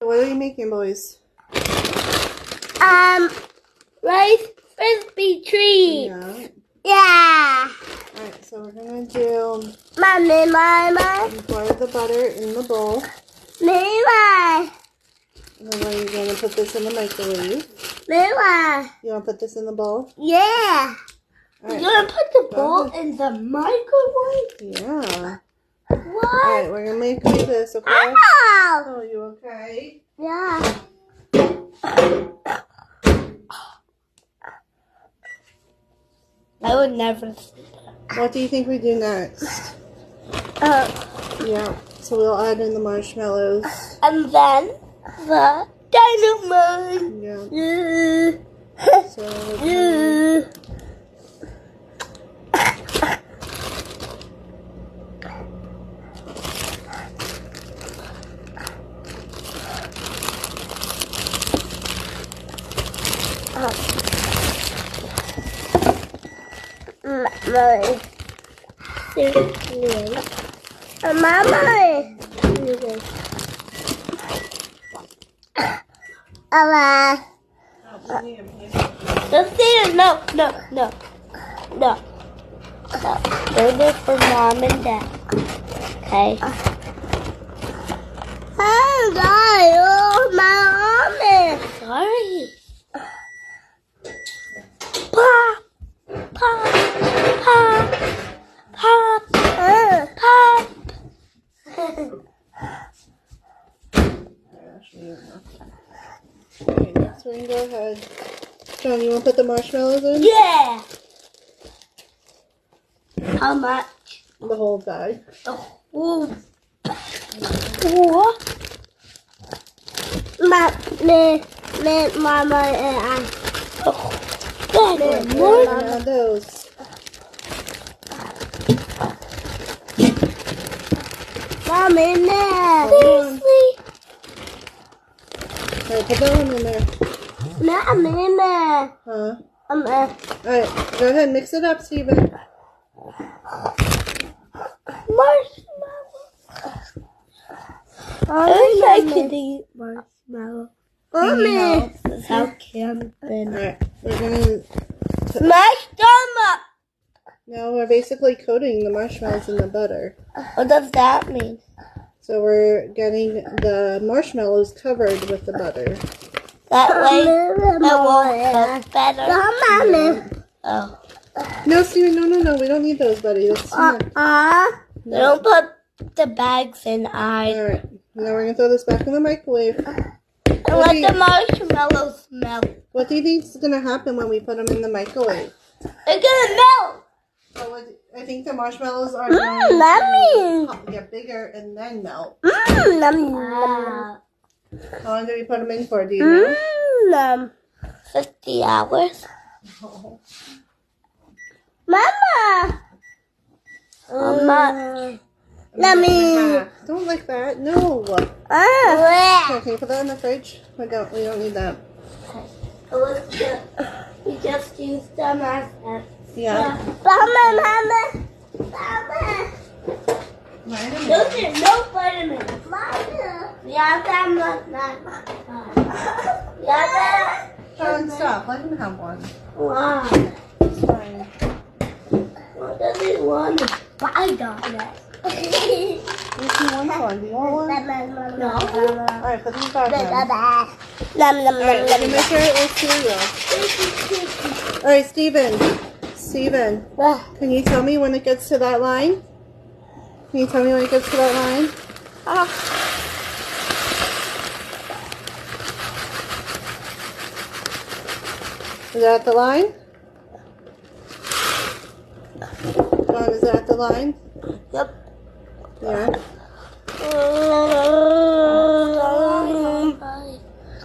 What are you making, boys? Rice Krispie treat. Yeah. Yeah. Alright, so we're gonna do Mama. pour the butter in the bowl. Mama. And then we're gonna put this in the microwave. Mama. You wanna put this in the bowl? Yeah. Alright. You're gonna put the bowl in the microwave? Yeah. What? Alright, we're gonna make this, okay? Ow! Oh, you okay? Yeah. I would never sleep. What do you think we do next? Yeah. So we'll add in the marshmallows. And then the dynamite. Yeah. So we're gonna... No. Those are for Mom and Dad. Okay. Oh, God. Oh, my arm. Sorry. Pop. Okay, next we can go ahead. John, you want to put the marshmallows in? Yeah. How much? The whole bag. What? Mama and I. More than those. Mom in there. Seriously? Alright, put that one in there. Mom in there. Huh? Marshmallow. Alright, go ahead, mix it up, Steven. I like to eat marshmallow. Mommy. How camping. Alright, we're gonna... My stomach. Now we're basically coating the marshmallows in the butter. What does that mean? So we're getting the marshmallows covered with the butter. That way it won't cook better. Oh. No, Steven, no. We don't need those, buddy. That's too much. Don't put the bags in. Alright, now we're going to throw this back in the microwave. And let the marshmallows melt. What do you think is going to happen when we put them in the microwave? It's gonna melt. So I think the marshmallows are Yummy. going to get bigger and then melt. Wow. How long do we put them in for? Do you know? 50 hours. Oh. Mama. Yummy. Don't like that. No. Okay, can you put that in the fridge? We don't need that. We just used them as that. Yeah. Mama. Those are no vitamins. Mama. John, stop. Let him have one. Wow. It's fine. What does he want to buy that? If you want one, do you want one? No. Alright, put these back in. Alright, Let me make sure it was cereal. Alright, Steven, can you tell me when it gets to that line? Can you tell me when it gets to that line? Is that the line? John, is that the line? Yep. Yeah.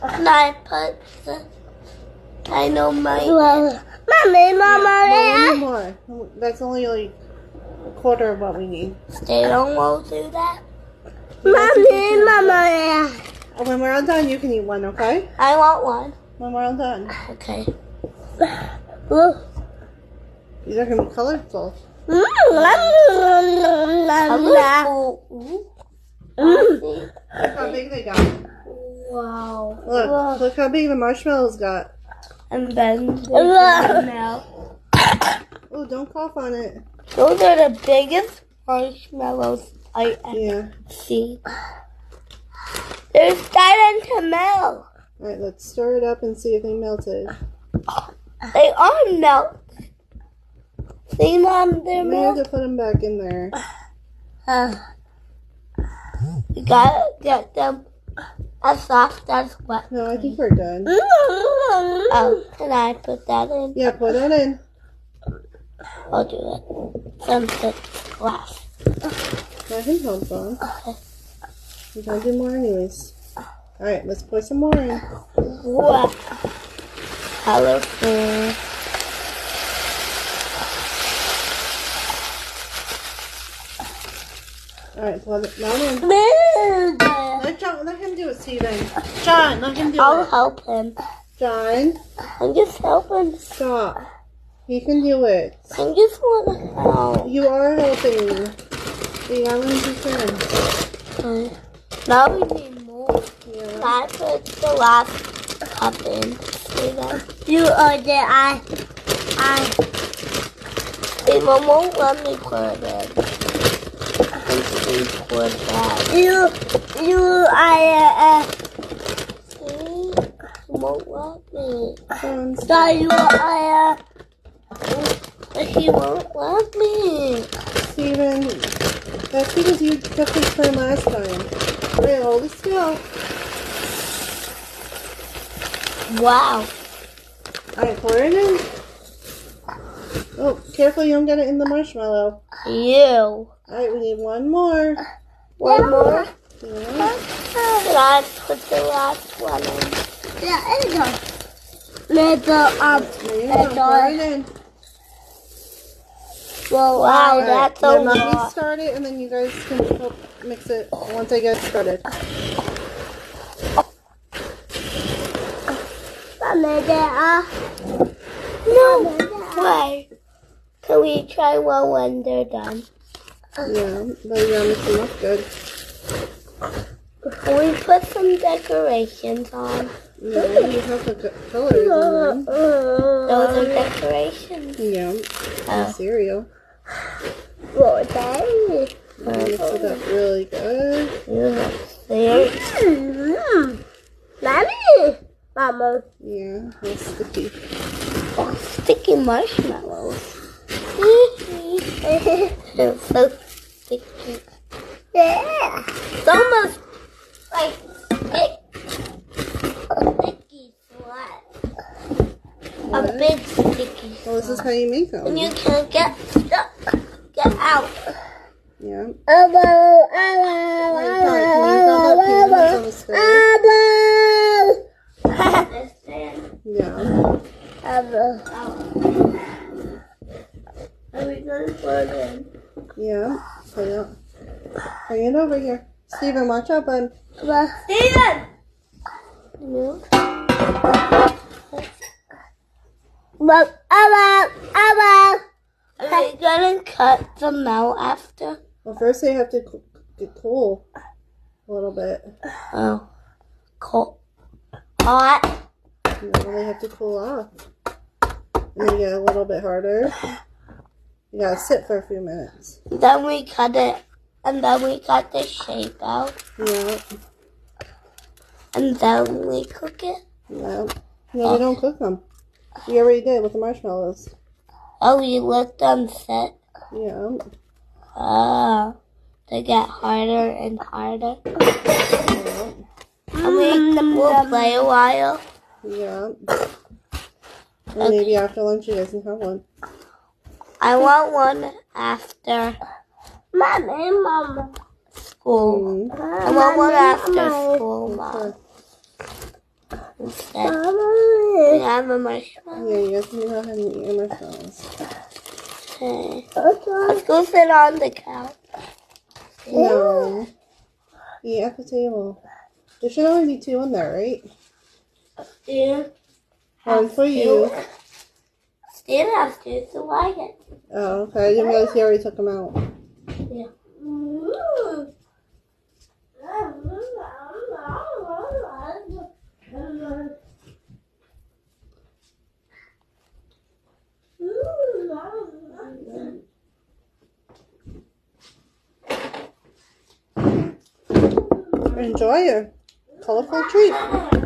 And I put the dynamite. Mommy. More. That's only like a quarter of what we need. They don't want to do that. When we're all done, you can eat one, okay? I want one. When we're all done. Okay. These are going to be colorful. Colorful. Look how big they got. Wow. Look how big the marshmallows got. And then now. Oh, don't cough on it. Those are the biggest marshmallows I ever seen. They're starting to melt. Alright, let's stir it up and see if they melted. They are melted. See, Mom, they're We have melted. to put them back in there. You gotta get them as soft as wet. No, I think we're done. Oh, can I put that in? Yeah, put that in. I'll do it. Since it's glass. I can help them. We're gonna do more anyways. Alright, let's pour some more in. Wow. Colorful. Alright, pour that in. I'll Let him do it, Steven. John, let him do it. help him. John, I'm just helping. stop. He can do it. I just want to help. You are helping. You gotta let him do. Now we need more. Yeah. I put the last cup in. See that? You are there. It won't let me put it in. Please put that. See? It won't let me. He won't let me. Steven, that's because you took his turn last time. Alright, hold it still. Wow. Alright, pour it in. Oh, careful you don't get it in the marshmallow. You. Alright, we need one more. One more? Yeah. Should I put the last one in? Yeah, there you go. There you go, pour it in. Well, wow, Alright, that's a let me lot. start it and then you guys can help mix it once I get started. No way. Can we try one when they're done? Yeah, but you gotta mix them up good. Can we put some decorations on? Yeah, you have the colors on them. Those are decorations. Yeah, cereal. What are Mix it up really good. Mommy! Mama. Yeah, it's sticky. Oh, sticky marshmallows. It's so sticky. Yeah. It's almost like sticky sweat. A big sticky Well, this is how you make them. and you can get stuck. Get out. Yeah. Elbow, Can you grab that peanut on the stove? Yeah. Are we going to put it in? Yeah. Bring it over here. Steven, watch out, bud. Steven! Are we going to cut them out after? Well, first they have to get cool a little bit. Oh. Cold. Hot. And then they have to cool off. And then get a little bit harder. You gotta sit for a few minutes. Then we cut it. And then we cut the shape out. Yeah. And then we cook it. Yeah. No, we don't cook them. We already did with the marshmallows. Oh, we let them sit. Yeah. They get harder and harder. Yeah. And we'll play a while. Yeah. And maybe after lunch you guys can have one. I want one after Mama. School. I want one after school, Mom. Instead. We have a marshmallow. Yeah, you guys can go ahead and eat your marshmallows. Okay. Let's go sit on the couch. No. Eat at the table. There should only be 2 in there, right? Yeah. One for you. Stan has to, so I get to. Oh, okay. I didn't realize he already took them out. Yeah. Enjoy a colorful treat.